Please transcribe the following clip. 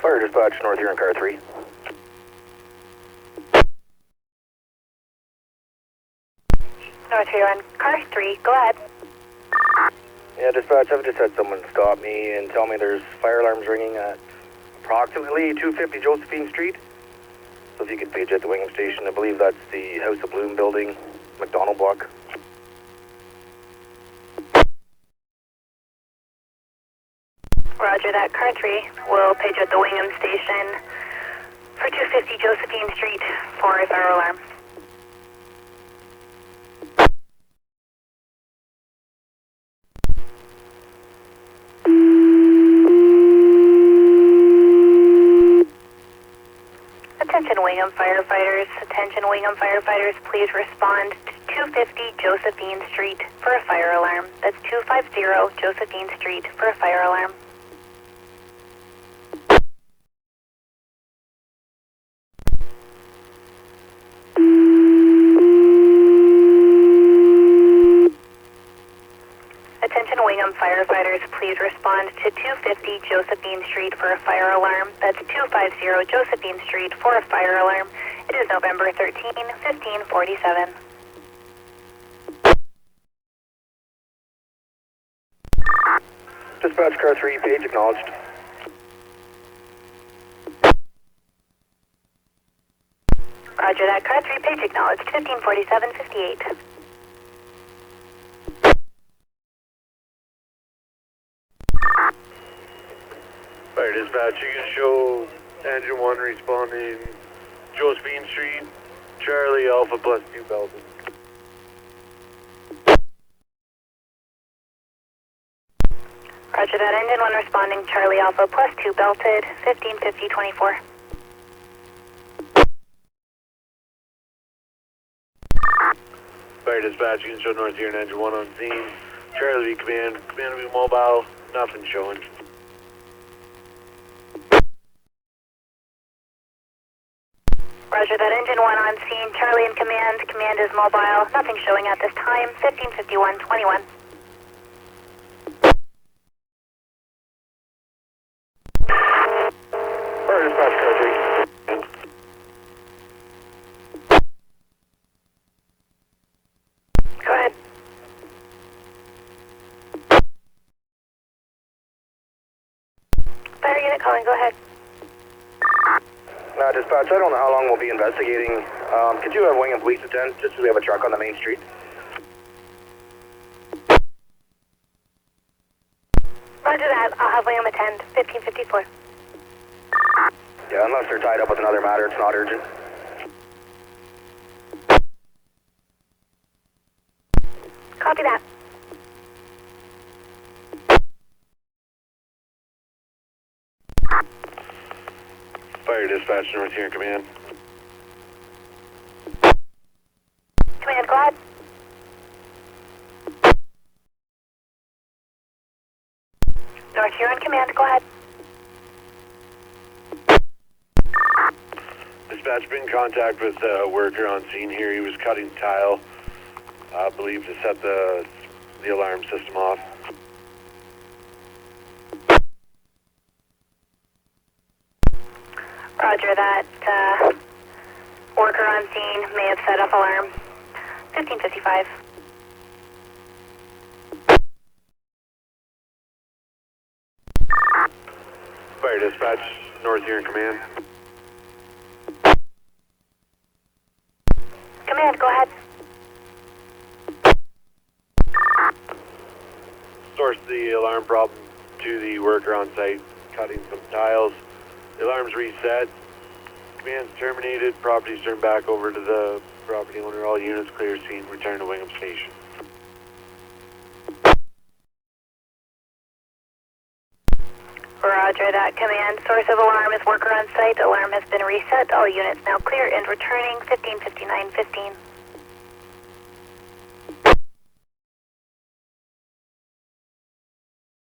Fire dispatch, North Huron, car 3. North Huron, car 3, go ahead. Yeah, dispatch, I've just had someone stop me and tell me there's fire alarms ringing at approximately 250 Josephine Street. So if you could page at the Wingham station, I believe that's the House of Bloom building, McDonald block. Roger that, car 3 will page at the Wingham station for 250 Josephine Street for a fire alarm. Attention Wingham firefighters, please respond to 250 Josephine Street for a fire alarm. That's 250 Josephine Street for a fire alarm. Attention Wingham firefighters, please respond to 250 Josephine Street for a fire alarm. That's 250 Josephine Street for a fire alarm. It is November 13, 1547. Dispatch, car 3, page acknowledged. Roger that, car 3, page acknowledged, 1547-58. Fire dispatch, you can show engine 1 responding Josephine Street, Charlie Alpha plus 2 Belton. Roger that, engine 1 responding Charlie Alpha plus 2 belted, 1550-24. Fire dispatch, you can show North Huron engine 1 on scene, Charlie command will be mobile, nothing showing. Roger that, engine 1 on scene, Charlie in command is mobile, nothing showing at this time, 1551-21. Fire dispatch, car 3. Go ahead. Fire unit calling, go ahead. Dispatch, I don't know how long we'll be investigating. Could you have Wingham police attend, just so we have a truck on the main street? Roger that, I'll have Wingham attend, 1554. Yeah, unless they're tied up with another matter, it's not urgent. Copy that. Fire dispatch, North Huron command. Command, go ahead. North Huron command, go ahead. Dispatch, been in contact with a worker on scene here. He was cutting tile, I believe, to set the alarm system off. Roger that, worker on scene may have set off alarm, 1555. Fire dispatch, North Huron command. Command, go ahead. Source the alarm problem to the worker on site, cutting some tiles. The alarm's reset. Command's terminated. Property's turned back over to the property owner. All units clear scene. Return to Wingham Station. Roger that, command. Source of alarm is worker on site. Alarm has been reset. All units now clear and returning, 1559-15.